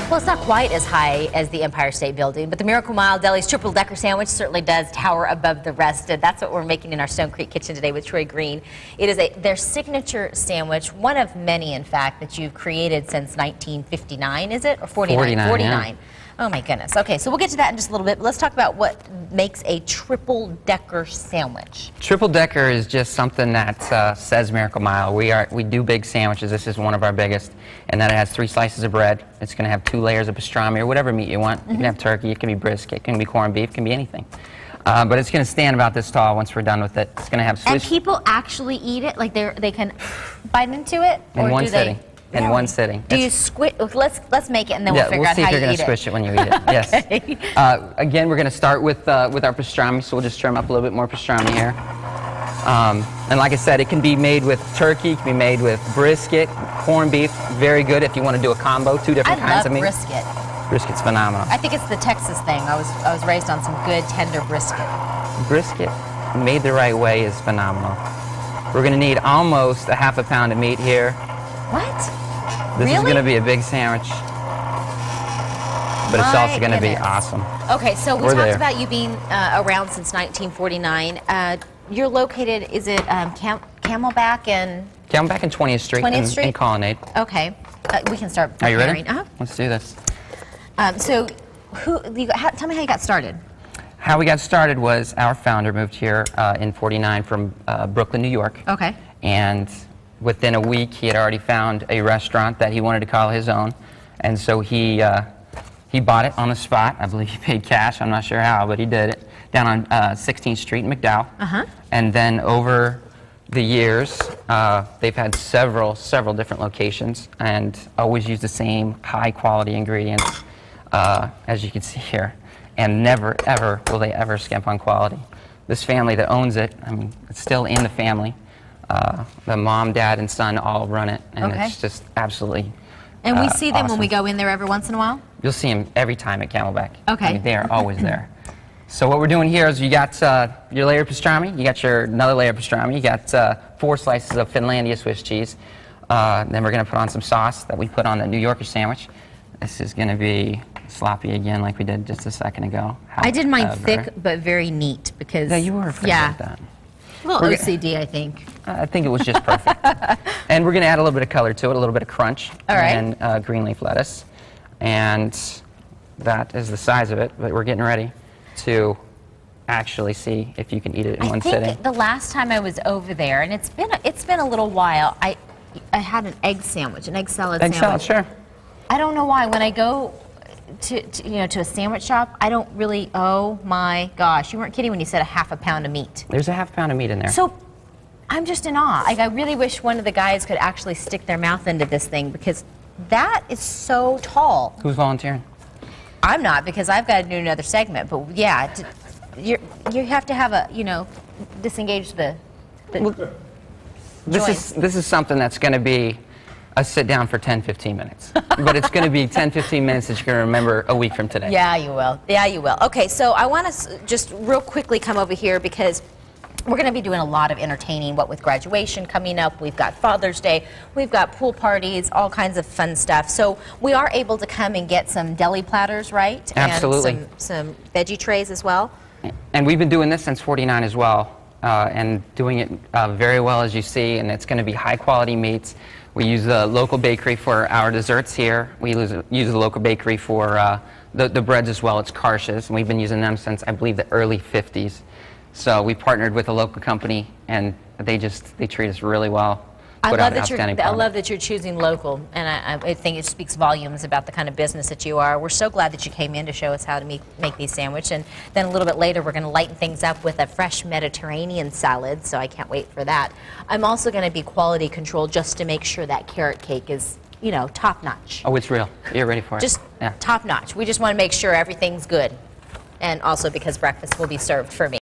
Well, it's not quite as high as the Empire State Building, but the Miracle Mile Deli's triple-decker sandwich certainly does tower above the rest, and that's what we're making in our Stone Creek kitchen today with Troy Green. It is their signature sandwich, one of many, in fact, that you've created since 1959, is it? Or 49? 49. Yeah. Oh, my goodness. Okay, so we'll get to that in just a little bit, but let's talk about what makes a triple-decker sandwich. Triple-decker is just something that says Miracle Mile. We do big sandwiches. This is one of our biggest, and then it has 3 slices of bread. It's going to have 2 layers of pastrami or whatever meat you want. You can have turkey, it can be brisket, it can be corned beef, it can be anything. But it's going to stand about this tall once we're done with it. It's going to have Swiss. And people actually eat it? Like they can bite into it? In one sitting. In one sitting. Do you squish? Let's make it, and then we'll figure out how you eat it. We'll see if you're going to squish it when you eat it. Yes. Okay. Again, we're going to start with our pastrami, so we'll just trim up a little bit more pastrami here. And like I said, it can be made with turkey, it can be made with brisket, corned beef. Very good if you want to do a combo, 2 different kinds of meat. I love brisket. Brisket's phenomenal. I think it's the Texas thing. I was raised on some good tender brisket. Brisket, made the right way, is phenomenal. We're going to need almost a ½ pound of meat here. What? This is going to be a big sandwich, but it's also going to be awesome. Okay, so we talked about you being around since 1949. You're located, is it Camelback and... Camelback and 20th Street, 20th Street? in Colonnade. Okay, we can start preparing. Are you ready? Uh-huh. Let's do this. So, tell me how you got started. How we got started was our founder moved here in '49 from Brooklyn, New York. Okay. And within a week, he had already found a restaurant that he wanted to call his own, and so he bought it on the spot. I believe he paid cash. I'm not sure how, but he did it down on 16th Street in McDowell. Uh-huh. And then over the years, they've had several different locations, and always used the same high-quality ingredients, as you can see here. And never, ever will they ever skimp on quality. This family that owns it, I mean, it's still in the family. The mom, dad, and son all run it, and it's just absolutely And we see them awesome. when we go in there every once in a while? You'll see them every time at Camelback. Okay. I mean, they are always there. So what we're doing here is you got your layer of pastrami, you got another layer of pastrami, you got 4 slices of Finlandia Swiss cheese. Then we're going to put on some sauce that we put on the New Yorker sandwich. This is going to be sloppy again like we did just a second ago. I did mine thick but very neat because... Yeah, you were afraid of that. A little OCD, I think. I think it was just perfect. And we're going to add a little bit of color to it, a little bit of crunch. All right. And green leaf lettuce. And that is the size of it, but we're getting ready to actually see if you can eat it in one sitting. I think the last time I was over there, and it's been a little while, I had an egg sandwich, an egg salad sandwich. Egg salad, sure. I don't know why. When I go to a sandwich shop, I don't really, oh my gosh, you weren't kidding when you said a ½ pound of meat. There's a ½ pound of meat in there. So I'm just in awe. Like, I really wish one of the guys could actually stick their mouth into this thing because that is so tall. Who's volunteering? I'm not, because I've got to do another segment, but yeah, you have to have a, disengage the this is something that's going to be a sit down for 10-15 minutes. But it's going to be 10-15 minutes that you're going to remember a week from today. Yeah, you will. Yeah, you will. Okay, so I want to just real quickly come over here because we're going to be doing a lot of entertaining, what with graduation coming up. We've got Father's Day. We've got pool parties, all kinds of fun stuff. So we are able to come and get some deli platters, right? Absolutely. And some veggie trays as well. And we've been doing this since '49 as well, and doing it very well, as you see, and it's going to be high-quality meats. We use the local bakery for our desserts here. We use the local bakery for the breads as well. It's Karsh's, and we've been using them since, I believe, the early '50s. So we partnered with a local company, and they treat us really well. I love that you're choosing local, and I think it speaks volumes about the kind of business that you are. We're so glad that you came in to show us how to make these sandwiches, and then a little bit later we're going to lighten things up with a fresh Mediterranean salad, so I can't wait for that. I'm also going to be quality control just to make sure that carrot cake is, top notch. Oh, it's real. You're ready for it. Just top notch. We just want to make sure everything's good, and also because breakfast will be served for me.